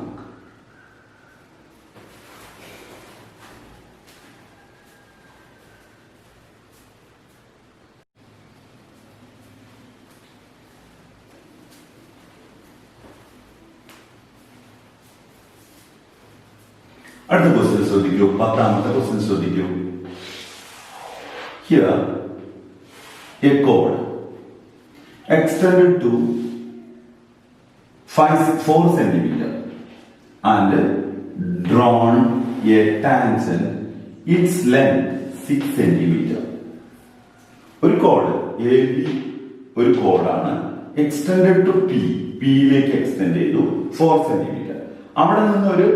S1: അടുത്ത ക്വസ്റ്റ്യൻ ശ്രദ്ധിക്കൂ. 10ാമത്തെ ക്വസ്റ്റ്യൻ ശ്രദ്ധിക്കൂ. Here a chord extended to 4 centimeter and drawn a tangent, its length 6 centimeter. ഒരു കോഡ് AB ഒരു കോഡാണ്. എക്സ്റ്റെൻഡഡ് ടു പിയിലേക്ക് എക്സ്റ്റെൻഡ് ചെയ്തു 4 സെന്റിമീറ്റർ. അവിടെ നിന്ന് ഒരു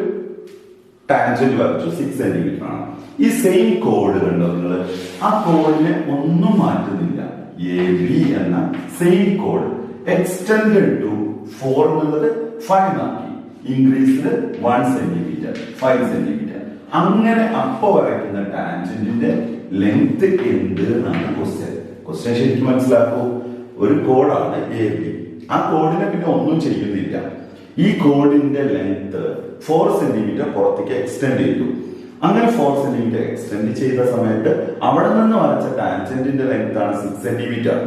S1: ടാൻജന്റ് വരച്ചു 6 സെന്റിമീറ്റർ ആണ്. ഈ സെയിം കോഡ് കണ്ടോ നിങ്ങൾ? ആ കോഡിനെ ഒന്നും മാറ്റുന്നില്ല. AB എന്ന സെയിം കോഡ് എക്സ്റ്റെൻഡഡ് ടു 4 എന്നുള്ളത് 5 ആക്കി. Increased 1 centimetre 5 centimetre. അങ്ങനെ അപ്പോ വരയ്ക്കുന്ന ടാൻജന്റിന്റെ ലെങ്ത് എന്ത് എന്നാണ് ക്വസ്റ്റ്യൻ. ക്വസ്റ്റ്യൻ ശരിക്കും മനസ്സിലാക്കൂ. ഒരു കോഡാണ് AB. ആ കോഡിനെ പിന്നെ ഒന്നും ചെയ്യുന്നില്ല. ഈ കോഡിന്റെ ലെങ്ത് 4 സെന്റിമീറ്റർ പുറത്തേക്ക് എക്സ്റ്റെൻഡ് ചെയ്തു. അങ്ങനെ 4 സെന്റിമീറ്റർ എക്സ്റ്റെൻഡ് ചെയ്ത സമയത്ത് അവിടെ നിന്ന് വരച്ച ടാൻജന്റിന്റെ ലെങ്ത് ആണ് 6 സെന്റിമീറ്റർ.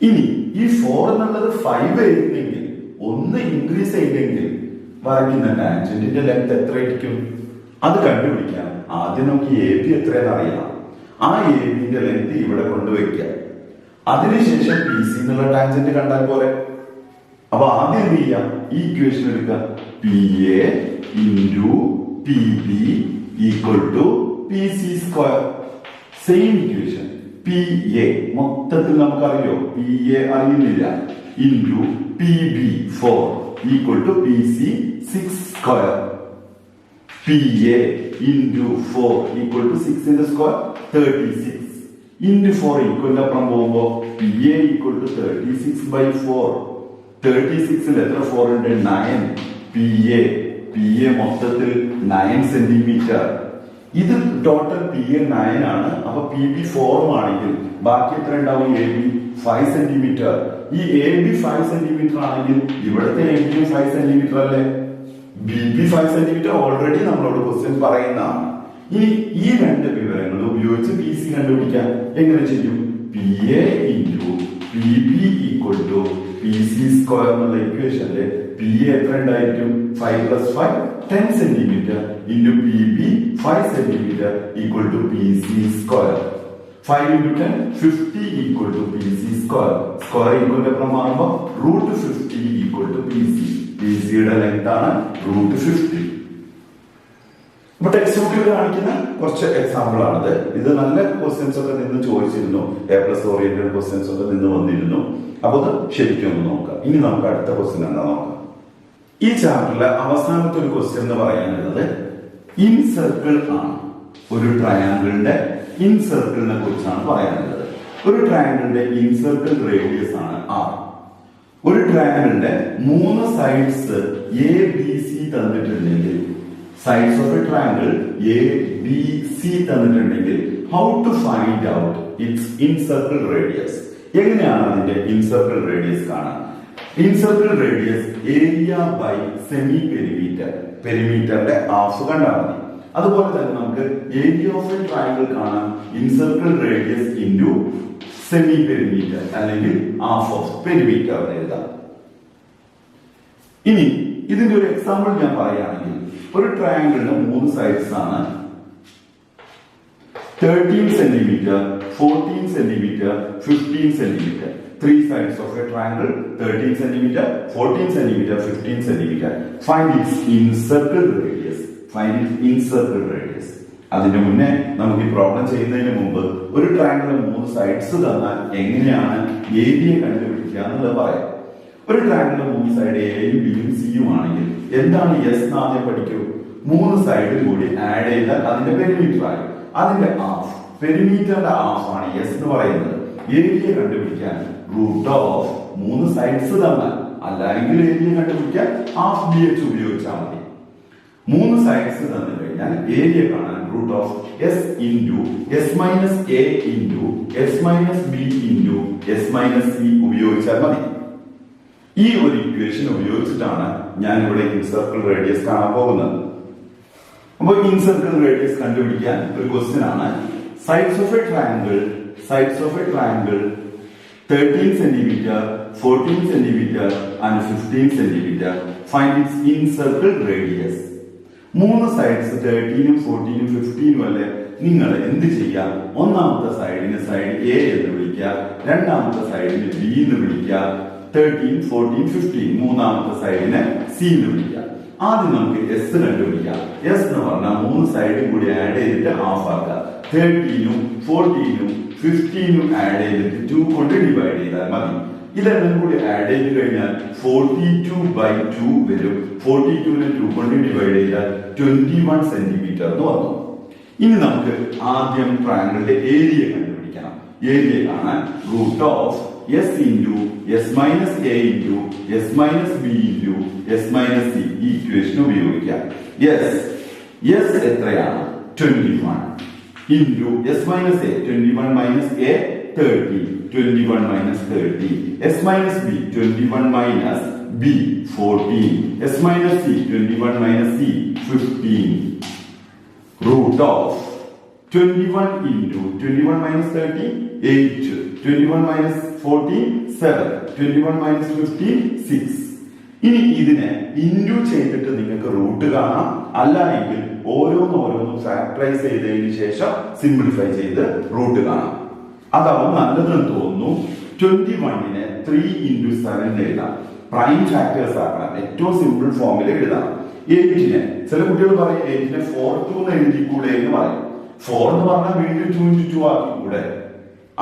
S1: ഇനി ഈ 4 എന്നുള്ളത് 5 ആയിരുന്നെങ്കിൽ, 1 ഇൻക്രീസ് ചെയ്തെങ്കിൽ വരയ്ക്കുന്ന ടാൻജന്റിന്റെ ലെങ്ത് എത്രയായിരിക്കും? അത് കണ്ടുപിടിക്കാൻ ആദ്യം നമുക്ക് AB എത്രയെന്ന് അറിയണം. ആ ABന്റെ ലെങ്ത് ഇവിടെ കൊണ്ടുവയ്ക്കുക. അതിനുശേഷം PC എന്നുള്ള ടാൻജന്റ് കണ്ടാൽ പോലെ. അപ്പൊ ആദ്യം എന്ത് ചെയ്യാം? ഈ ഇക്വേഷൻ എടുക്കുക. PA into PB equal to PC square. Same equation. PA മൊത്തത്തിൽ നമുക്കറിയോ? PA അറിയുന്നില്ല. Into PB 4 equal to PC 6 square. PA into 4 equal to 6 square 36 into 4 ഈക്വലിന്റെ അപ്പുറം പോകുമ്പോൾ PA ഈക്വൽ ടു 36/4. 36ൽ എത്ര 4 ഉണ്ട്? 9. PA മൊത്തത്തിൽ 9 സെന്റിമീറ്റർ. ഇത് ടോട്ടൽ PA 9 ആണ്. അപ്പൊ PB 4 ആണെങ്കിൽ ബാക്കി എത്ര ഉണ്ടാവും? AB 5 centimetre. ഈ AB 5 സെന്റിമീറ്റർ ആണെങ്കിൽ ഇവിടുത്തെ AB 5 സെന്റിമീറ്റർ അല്ലേ? BB 5 സെന്റിമീറ്റർ ഓൾറെഡി നമ്മളോട് ക്വസ്റ്റ്യൻ പറയുന്നതാണ്. ഇനി ഈ രണ്ട് വിവരങ്ങൾ ഉപയോഗിച്ച് PC കണ്ടുപിടിക്കാൻ എങ്ങനെ ചെയ്യും? PA into PB equal to PC square എന്നുള്ള ഇക്വേഷനിലെ PA എത്ര ഉണ്ടായിരിക്കും? 5 + 5 10 centimetre into PB 5 centimetre equal to PC square. 5 × 10 50 equal to PC square. Square ഈക്വലിന്റെ അപ്പുറം മാറുമ്പോൾ √50 ഈക്വൽ ടു PC. PCയുടെ ലെങ്ത് ആണ് √50. അപ്പൊ ടെക്സ്റ്റ് ബുക്കിൽ കാണിക്കുന്ന കുറച്ച് എക്സാമ്പിൾ ആണിത്. ഇത് നല്ല ക്വസ്റ്റ്യൻസ് ഒക്കെ നിന്ന് ചോദിച്ചിരുന്നു. A+ ഓറിയന്റഡ് ക്വസ്റ്റ്യൻസ് ഒക്കെ നിന്ന് വന്നിരുന്നു. അപ്പൊ അത് ശരിക്കും ഒന്ന് നോക്കാം. ഇനി നമുക്ക് അടുത്ത ക്വസ്റ്റ്യൻ എന്താ നോക്കാം. ഈ ചാപ്റ്ററിലെ അവസാനത്തെ ഒരു ക്വസ്റ്റ്യൻ എന്ന് പറയാനുള്ളത് ഇൻ സർക്കിൾ ആണ്. ഒരു ട്രയാങ്കിളിന്റെ ഇൻസർക്കിളിനെ കുറിച്ചാണ് പറയാനുള്ളത്. ഒരു ട്രയാങ്കിളിന്റെ ഇൻസർക്കിൾ റേഡിയസ് ആണ് R. ഒരു ട്രയാങ്കിളിന്റെ 3 സൈഡ്സ് എ ബി സി തന്നിട്ടുണ്ടെങ്കിൽ, sides of a triangle A B C തന്നിട്ടുണ്ടെങ്കിൽ how to find out its incircle radius? എങ്ങനെയാണ് അതിന്റെ ഇൻസർക്കിൾ റേഡിയസ് കാണാൻ? Incircle radius area by semi perimeter, പെരിമീറ്ററിന്റെ ഹാഫ് കണ്ടാൽ മതി. അതുപോലെ തന്നെ നമുക്ക് ഏരിയ ഓഫ് എ ട്രയാങ്കിൾ കാണാൻ incircle radius into semi perimeter അല്ലെങ്കിൽ ഹാഫ് ഓഫ് പെരിമീറ്റർ എന്ന് എഴുതാം. ഇനി ഇതിന്റെ ഒരു എക്സാമ്പിൾ ഞാൻ പറയുകയാണെങ്കിൽ, ഒരു ട്രയാങ്കിളിന്റെ 3 സൈഡ്സ് ആണ് 13 centimetre, 14 centimetre, 15 centimetre. 3 sides of a triangle, 13 centimeter, 14 centimeter, 15 centimeter. Find its incircle radius. Find its incircle radius. അതിന്റെ മുന്നേ നമുക്ക് ഈ പ്രോബ്ലം ചെയ്യുന്നതിന് മുമ്പ് ഒരു ട്രയാങ്കിളിന് 3 സൈഡ്സ് തന്നാൽ എങ്ങനെയാണ് ഏരിയ കണ്ടുപിടിക്കുക എന്നുള്ളത് പറയാം. ഒരു ട്രയാങ്കിളിന് 3 സൈഡ് എയും ബിയും സിയും ആണെങ്കിൽ എന്താണ് എസ് എന്ന് ആദ്യം പഠിക്കൂ. 3 സൈഡും കൂടി ആഡ് ചെയ്താൽ അതിന്റെ പെരിമീറ്റർ ആയി. അതിന്റെ ഹാഫ്, പെരിമീറ്ററിന്റെ ഹാഫ് ആണ് എസ് എന്ന് പറയുന്നത്. ഏരിയ കണ്ടുപിടിക്കാൻ റൂട്ട് ഓഫ് 3 സൈഡ്സ് തന്നാൽ, അല്ലെങ്കിൽ ഏരിയ കണ്ടുപിടിക്കാൻ ഹാഫ് ബി എച്ച് ഉപയോഗിച്ചാൽ മതി. 3 സൈഡ്സ് തന്നു കഴിഞ്ഞാൽ ഏരിയ കാണാൻ root of S into S minus A into S minus B into S minus C ഉപയോഗിച്ചാൽ മതി. ഈ ഒരു ഇക്വേഷൻ ഉപയോഗിച്ചിട്ടാണ് ഞാൻ ഇവിടെ ഇൻസർക്കിൾ റേഡിയസ് കാണാൻ പോകുന്നത്. അപ്പോൾ ഇൻസർക്കിൾ റേഡിയസ് കണ്ടുപിടിക്കാൻ ഒരു ക്വസ്റ്റ്യൻ ആണ്. Sides of a triangle, sides of a triangle 13 centimeter, 14 centimeter and 15 centimeter. Find its incircle radius. 3 sides 13, 14, 15 അല്ലേ? നിങ്ങൾ എന്ത് ചെയ്യാം? ഒന്നാമത്തെ സൈഡിന് സൈഡ് എ എന്ന് വിളിക്കുക, രണ്ടാമത്തെ സൈഡിന് ബി എന്ന് വിളിക്കുക, 13, 14, 15 മൂന്നാമത്തെ സൈഡിനെ സി എന്ന് വിളിക്കുക. ആദ്യം നമുക്ക് എസ് കണ്ടുപിടിക്കാം. എസ് എന്ന് പറഞ്ഞാൽ 3 സൈഡും കൂടി ആഡ് ചെയ്തിട്ട് ഹാഫ് ആക്കുക. 13ഉം 14ഉം 15ഉം ആഡ് ചെയ്തിട്ട് 2 കൊണ്ട് ഡിവൈഡ് ചെയ്താൽ മതി. ഇതെല്ലാം കൂടി ആഡ് ചെയ്ത് കഴിഞ്ഞാൽ 42/2 വരും. 42നെ 2 കൊണ്ട് ഡിവൈഡ് ചെയ്താൽ 21 സെന്റിമീറ്റർ എന്ന് വന്നു. ഇനി നമുക്ക് ആദ്യം ട്രയാങ്കിളിന്റെ ഏരിയ കണ്ടുപിടിക്കണം. ഏരിയ കാണാൻ root of S into S minus A into S minus B into S minus C ഈ ഇക്വേഷൻ ഉപയോഗിക്കാം. എസ് എത്രയാണ്? 21 into s minus a, 21 minus a 30, 21 minus 30, s minus b 21 minus b 14, s minus c 21 minus c 15. Root of 21 into 21 minus 30 8, 21 minus 14 7, 21 minus 15 6. ഇനി ഇതിനെ into ചെയ്തിട്ട് നിങ്ങൾക്ക് root കാണാം, അല്ല എങ്കിൽ ഓരോന്നോരോന്നും ഫാക്ടറൈസ് ചെയ്തതിന് ശേഷം സിംപ്ലിഫൈ ചെയ്ത് റൂട്ട് കാണാം. അതാവും നല്ലതെന്ന് തോന്നുന്നു. 21നെ 3 into 7 എഴുതാം. പ്രൈം ഫാക്ടേഴ്സ് ആക്കണം. ഏറ്റവും സിമ്പിൾ ഫോമിൽ എഴുതാം. 8നെ ചില കുട്ടികൾ പറയും 8നെ 4 2 എഴുതിക്കൂടെ എന്ന് പറയും. 4 എന്ന് പറഞ്ഞാൽ വീണ്ടും 2 into 2 ആക്കിക്കൂടെ.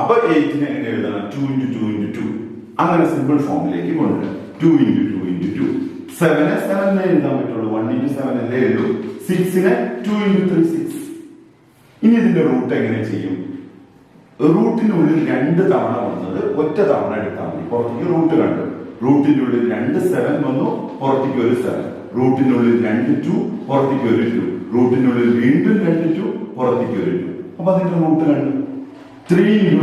S1: അപ്പൊ 8നെ എങ്ങനെ എഴുതണം? 2 into 2 into 2. അങ്ങനെ സിമ്പിൾ ഫോമിലേക്ക് കൊണ്ടുവരും. 2 into 2 into 2. 7നെ 7 എഴുതാൻ പറ്റുള്ളൂ. 1 into 7 അല്ലേ എഴുതൂ. 6നെ 2 into 3 6. ഇനി ഇതിന്റെ റൂട്ട് എങ്ങനെ ചെയ്യും? റൂട്ടിനുള്ളിൽ 2 തവണ വന്നത് ഒറ്റ തവണ എടുത്താൽ മതി. പുറത്തേക്ക് റൂട്ട് കണ്ടു. റൂട്ടിന്റെ ഉള്ളിൽ 2 7 വന്നു, പുറത്തേക്ക് ഒരു 7. റൂട്ടിനുള്ളിൽ 2 2, പുറത്തേക്ക് ഒരു 2. റൂട്ടിനുള്ളിൽ വീണ്ടും 2 2, പുറത്തേക്ക് ഒരു 2. അപ്പൊ അതിന്റെ റൂട്ട് കണ്ടു. 3 into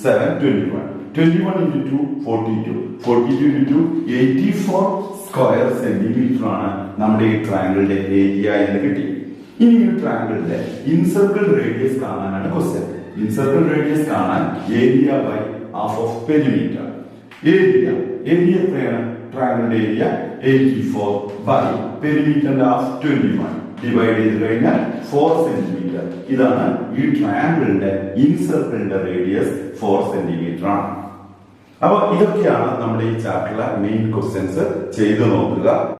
S1: 7 21. 21 into 2 42. 42 into 2 84 square centimetre ആണ് നമ്മുടെ ഈ ട്രയാങ്കിളിന്റെ ഏരിയ എന്ന് കിട്ടി. ഇനി ഈ ട്രയാങ്കിളിന്റെ ഇൻസർക്കിൾ റേഡിയസ് കാണാനാണ് ക്വസ്റ്റ്യൻ. ഇൻസർക്കിൾ റേഡിയസ് കാണാൻ area by half of perimeter. Area എത്രയാണ്? ട്രയാങ്കിളിന്റെ ഏരിയ 84 ബൈ പെരിമീറ്ററിന്റെ ഹാഫ് 21 ഡിവൈഡ് ചെയ്ത് കഴിഞ്ഞാൽ 4 സെന്റിമീറ്റർ. ഇതാണ് ഈ ട്രയാങ്കിളിന്റെ ഇൻസർക്കിളിന്റെ റേഡിയസ് 4 സെന്റിമീറ്റർ ആണ്. അപ്പൊ ഇതൊക്കെയാണ് നമ്മുടെ ഈ ചാപ്റ്ററിലെ മെയിൻ ക്വസ്റ്റ്യൻസ്. ചെയ്തു നോക്കുക.